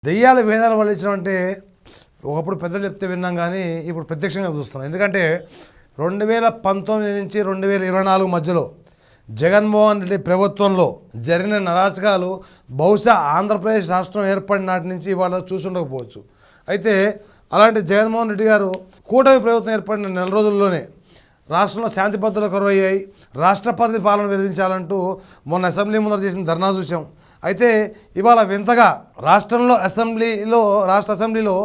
దెయ్యాల వేదాలు వల్లించడం ఒకప్పుడు పెద్దలు చెప్తే విన్నాం కానీ ఇప్పుడు ప్రత్యక్షంగా చూస్తున్నాం. ఎందుకంటే 2019 నుంచి 2024 మధ్యలో జగన్మోహన్ రెడ్డి ప్రభుత్వంలో జరిగిన నరాచకాలు బహుశా ఆంధ్రప్రదేశ్ రాష్ట్రం ఏర్పడిన నాటి నుంచి ఇవాళ చూసుండకపోవచ్చు. అయితే అలాంటి జగన్మోహన్ రెడ్డి గారు కూటమి ప్రభుత్వం ఏర్పడిన నెల రోజుల్లోనే రాష్ట్రంలో శాంతి భద్రతలు కరువయ్యాయి, రాష్ట్రపతి పాలన విధించాలంటూ మొన్న అసెంబ్లీ ముందర చేసిన ధర్నా చూసాం. అయితే ఇవాళ వింతగా రాష్ట్ర అసెంబ్లీలో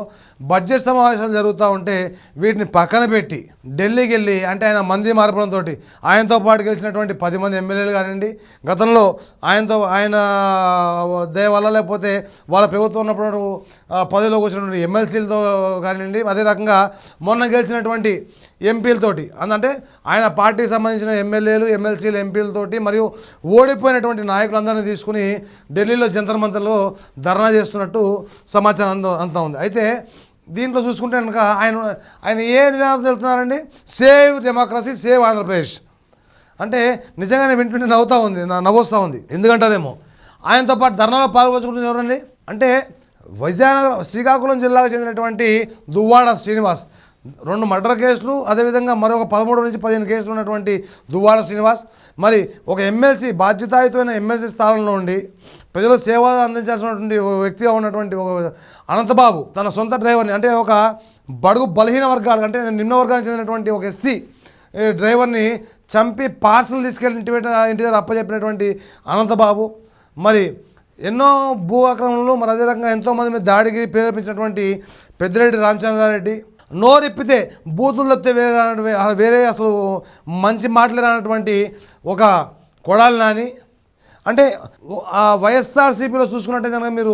బడ్జెట్ సమావేశాలు జరుగుతూ ఉంటే వీటిని పక్కన పెట్టి ఢిల్లీకి వెళ్ళి, అంటే ఆయన మంది మార్పడంతో ఆయనతో పాటు గెలిచినటువంటి 10 మంది ఎమ్మెల్యేలు కానివ్వండి, గతంలో ఆయన దయ వల్ల లేకపోతే వాళ్ళ ప్రభుత్వం ఉన్నప్పుడు పదవిలో కూర్చున్నటువంటి ఎమ్మెల్సీలతో కానివ్వండి, అదే రకంగా మొన్న గెలిచినటువంటి ఎంపీలతోటి, అంటే ఆయన పార్టీకి సంబంధించిన ఎమ్మెల్యేలు, ఎమ్మెల్సీలు, ఎంపీలతోటి మరియు ఓడిపోయినటువంటి నాయకులందరినీ తీసుకుని ఢిల్లీలో జంతర్ మంతర్లో ధర్నా చేస్తున్నట్టు సమాచారం అంతా ఉంది. అయితే దీంట్లో చూసుకుంటే కనుక ఆయన ఏ నినాదం తెలుపుతున్నారండి? Save democracy, save Andhra Pradesh. అంటే నిజంగానే వింటుంటే నవ్వొస్తూ ఉంది. ఎందుకంటారేమో ఆయనతో పాటు ధర్నాలో పాల్పంచుకుంటుంది ఎవరండి అంటే విజయనగరం శ్రీకాకుళం జిల్లాకు చెందినటువంటి దువ్వాడ శ్రీనివాస్. 2 మర్డర్ కేసులు, అదేవిధంగా మరొక 13 నుంచి 15 కేసులు ఉన్నటువంటి దువ్వాడ శ్రీనివాస్ మరి ఒక ఎమ్మెల్సీ, బాధ్యతాయుతమైన ఎమ్మెల్సీ స్థానంలో ఉండి ప్రజల సేవ అందించాల్సినటువంటి వ్యక్తిగా ఉన్నటువంటి ఒక అనంతబాబు తన సొంత డ్రైవర్ని, అంటే ఒక బడుగు బలహీన వర్గాలు, అంటే నిమ్న వర్గానికి చెందినటువంటి ఒక ఎస్సీ డ్రైవర్ని చంపి పార్సల్ తీసుకెళ్ళి ఇంటి దగ్గర అప్పచెప్పినటువంటి అనంతబాబు, మరి ఎన్నో భూ ఆక్రమణలు, మరి అదే రకంగా ఎంతోమంది మీద దాడికి ప్రేరేపించినటువంటి పెద్దిరెడ్డి రామచంద్రారెడ్డి, నోరెప్పితే బూతులు తప్పితే వేరే అసలు మంచి మాటలు రానటువంటి ఒక కొడాలి నాని. అంటే ఆ వైఎస్ఆర్సీపీలో చూసుకున్నట్టే కనుక మీరు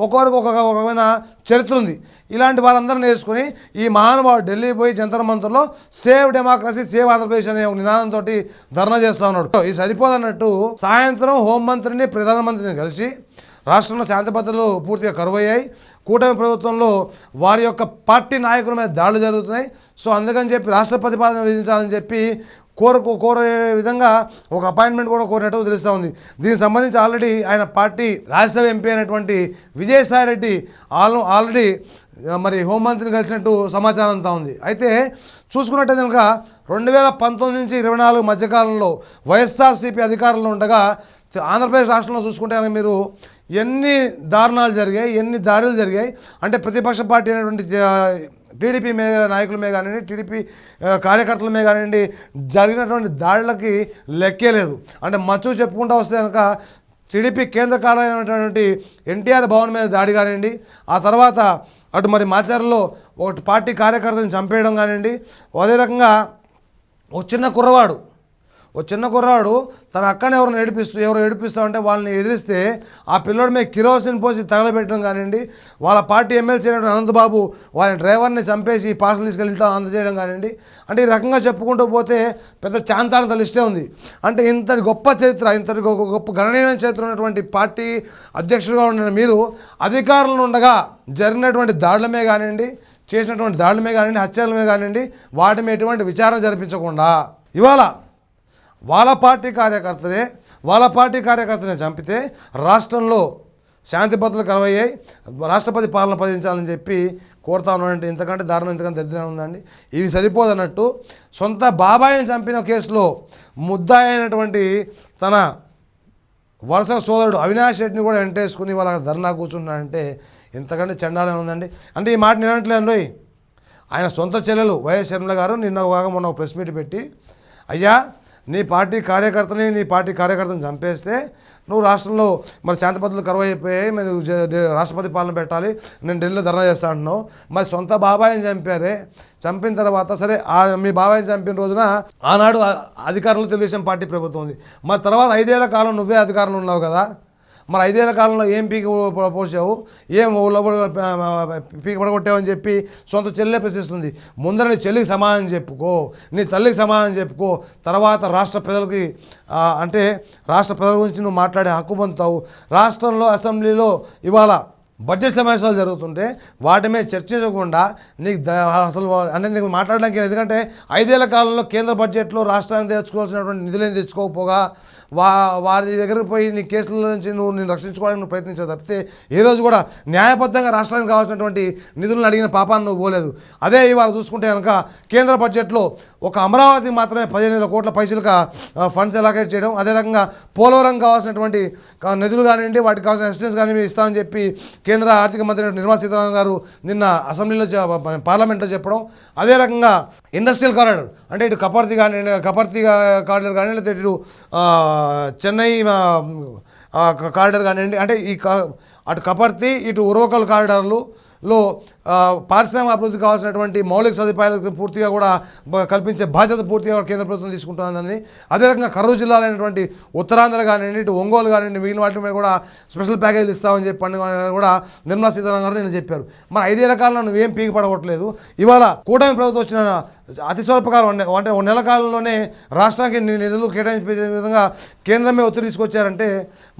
ఒకరికి ఒకమైన చరిత్ర ఉంది. ఇలాంటి వారందరినీ నేర్చుకుని ఈ మహానుభావుడు ఢిల్లీ పోయి జంతర్ మంతర్లో సేవ్ డెమోక్రసీ, సేవ్ ఆంధ్రప్రదేశ్ అనే ఒక నినాదంతో ధర్నా చేస్తూ ఉన్నాడు. ఇది సరిపోదన్నట్టు సాయంత్రం హోంమంత్రిని, ప్రధానమంత్రిని కలిసి రాష్ట్రంలో శాంతి భద్రతలు పూర్తిగా కరువయ్యాయి, కూటమి ప్రభుత్వంలో వారి యొక్క పార్టీ నాయకుల మీద దాడులు జరుగుతున్నాయి, సో అందుకని చెప్పి రాష్ట్రపతి పాలన విధించాలని చెప్పి కోరే విధంగా ఒక అపాయింట్మెంట్ కూడా కోరినట్టు తెలుస్తూ ఉంది. దీనికి సంబంధించి ఆల్రెడీ ఆయన పార్టీ రాజ్యసభ ఎంపీ అయినటువంటి విజయసాయి రెడ్డి ఆల్రెడీ మరి హోంమంత్రిని కలిసినట్టు సమాచారం అంతా ఉంది. అయితే చూసుకున్నట్టు కనుక 2019 నుంచి 2024 మధ్యకాలంలో వైఎస్ఆర్సీపీ అధికారంలో ఉండగా ఆంధ్రప్రదేశ్ రాష్ట్రంలో చూసుకుంటే మీరు ఎన్ని దారుణాలు జరిగాయి, ఎన్ని దాడులు జరిగాయి, అంటే ప్రతిపక్ష పార్టీ అయినటువంటి టీడీపీ నాయకుల మీద కానివ్వండి, టీడీపీ కార్యకర్తల మీద కానివ్వండి జరిగినటువంటి దాడులకి లెక్కే లేదు. అంటే మచ్చు చెప్పుకుంటూ వస్తే కనుక టీడీపీ కేంద్ర కార్యాలయమైనటువంటి ఎన్టీఆర్ భవన్ మీద దాడి కానివ్వండి, ఆ తర్వాత అటు మరి మాచర్లలో ఒక పార్టీ కార్యకర్తని చంపేయడం కానివ్వండి, అదే రకంగా ఒక చిన్న కుర్రాడు తన అక్కని ఎవరు ఏడిపిస్తూ ఉంటే వాళ్ళని ఎదిరిస్తే ఆ పిల్లోడి మీద కిరోసిన్ పోసి తగలబెట్టడం కానివ్వండి, వాళ్ళ పార్టీ ఎమ్మెల్సీ అయినటువంటి అనంతబాబు వాళ్ళ డ్రైవర్ని చంపేసి పార్సల్ తీసుకెళ్ళి అందజేయడం కానివ్వండి, అంటే ఈ రకంగా చెప్పుకుంటూ పోతే పెద్ద చాంతాడంత లిస్టే ఉంది. అంటే ఇంతటి గొప్ప చరిత్ర, ఇంతటి గొప్ప గణనీయమైన చరిత్ర ఉన్నటువంటి పార్టీ అధ్యక్షుడిగా ఉన్న మీరు అధికారంలో ఉండగా జరిగినటువంటి దాడులమే కానివ్వండి, చేసినటువంటి దాడులమే కానివ్వండి, హత్యలమే కానివ్వండి, వాటి మీద ఎటువంటి విచారణ జరిపించకుండా ఇవాళ వాళ్ళ పార్టీ కార్యకర్తనే చంపితే రాష్ట్రంలో శాంతి భద్రతలు కరువయ్యాయి, రాష్ట్రపతి పాలన పదించాలని చెప్పి కోరుతా ఉన్నారంటే ఇంతకంటే దారుణం, ఇంతకంటే దరిద్రం ఉందండి. ఇవి సరిపోదన్నట్టు సొంత బాబాయిని చంపిన కేసులో ముద్దాయి అయినటువంటి తన వరుస సోదరుడు అవినాష్ రెడ్డిని కూడా వెంటేసుకుని వాళ్ళ ధర్నా కూర్చున్నాడంటే ఇంతకంటే చండాలం ఉందండి. అంటే ఈ మాట నేనంటలేండి, ఆయన సొంత చెల్లెలు వైఎస్ షర్మిల గారు మొన్న ప్రెస్ మీట్ పెట్టి, అయ్యా నీ పార్టీ కార్యకర్తను చంపేస్తే నువ్వు రాష్ట్రంలో మరి శాంతి భద్రతలు కరువైపోయాయి, మరి రాష్ట్రపతి పాలన పెట్టాలి, నేను ఢిల్లీలో ధర్నా చేస్తా అంటున్నావు. మరి సొంత బాబాయిని చంపారే, చంపిన తర్వాత సరే మీ బాబాయిని చంపిన రోజున ఆనాడు అధికారంలో తెలుగుదేశం పార్టీ ప్రభుత్వం ఉంది, మరి తర్వాత 5 ఏళ్ల కాలం నువ్వే అధికారంలో ఉన్నావు కదా, మరి 5 ఏళ్ల కాలంలో ఏం పీకి పోసావు, ఏం పీకి పడగొట్టావని చెప్పి సొంత చెల్లె ప్రశ్నిస్తుంది. ముందర నీ చెల్లికి సమాధానం చెప్పుకో, నీ తల్లికి సమాధానం చెప్పుకో, తర్వాత రాష్ట్ర ప్రజల గురించి నువ్వు మాట్లాడే హక్కు పొందుతావు. రాష్ట్రంలో అసెంబ్లీలో ఇవాళ బడ్జెట్ సమావేశాలు జరుగుతుంటే వాటి మీద చర్చించకుండా నీకు మాట్లాడడానికి, ఎందుకంటే 5 ఏళ్ల కాలంలో కేంద్ర బడ్జెట్లో రాష్ట్రానికి తెచ్చుకోవాల్సినటువంటి నిధులను తెచ్చుకోకపోగా వారి దగ్గరకు పోయి నీ కేసుల నుంచి నేను రక్షించుకోవడానికి నువ్వు ప్రయత్నించావు తప్పితే ఏ రోజు కూడా న్యాయబద్ధంగా రాష్ట్రానికి కావాల్సినటువంటి నిధులను అడిగిన పాపాన్ని నువ్వు పోలేదు. అదే ఇవాళ చూసుకుంటే కనుక కేంద్ర బడ్జెట్లో ఒక అమరావతి మాత్రమే 15,000 కోట్ల పైసలుగా ఫండ్స్ అలొకేట్ చేయడం, అదే రకంగా పోలవరం కావాల్సినటువంటి నిధులు కానివ్వండి వాటికి కావాల్సిన అసిస్టెన్స్ కానీ ఇస్తామని చెప్పి కేంద్ర ఆర్థిక మంత్రి నిర్మలా సీతారామన్ గారు నిన్న అసెంబ్లీలో పార్లమెంట్లో చెప్పడం, అదే రకంగా ఇండస్ట్రియల్ కారిడార్ అంటే ఇటు కపర్తి కారిడార్ కానీ లేకపోతే ఇటు చెన్నై కారిడార్ కానివ్వండి, అంటే అటు కపర్తి ఇటు ఉరవకల్ కారిడార్లో పారిశ్రామిక అభివృద్ధి కావాల్సినటువంటి మౌలిక సదుపాయాలకు పూర్తిగా కూడా కల్పించే బాధ్యత పూర్తిగా కేంద్ర ప్రభుత్వం తీసుకుంటుందని, అదే రకంగా కర్నూలు జిల్లాలో అయినటువంటి ఉత్తరాంధ్ర కానివ్వండి ఇటు ఒంగోలు కానివ్వండి మిగిలిన వాటి మీద కూడా స్పెషల్ ప్యాకేజీలు ఇస్తామని చెప్పి కూడా నిర్మలా సీతారామన్ గారు నేను చెప్పారు. మరి 5 ఏళ్ల కాలంలో నువ్వేం పీకి పడగొట్టలేదు. ఇవాళ కూటమి ప్రభుత్వం వచ్చిన అతి స్వల్పకాలం అంటే 1 నెల కాలంలోనే రాష్ట్రానికి నిధులు కేటాయించే విధంగా కేంద్రమే ఒత్తిడి తీసుకొచ్చారంటే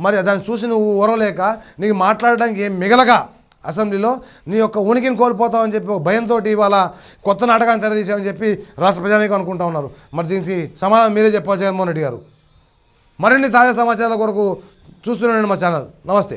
మరి దాన్ని చూసి నువ్వు ఓరలేక నీకు మాట్లాడడానికి ఏం మిగలగా అసెంబ్లీలో నీ యొక్క ఉనికిని కోల్పోతామని చెప్పి ఒక భయంతో ఇవాళ కొత్త నాటకాన్ని తెరదీశామని చెప్పి రాష్ట్ర ప్రజానీకం అనుకుంటా ఉన్నారు. మరి దీనికి సమాధానం మీరే చెప్పాలి జగన్మోహన్ రెడ్డి గారు. మరిన్ని తాజా సమాచారాల కొరకు చూస్తూనే మా ఛానల్. నమస్తే.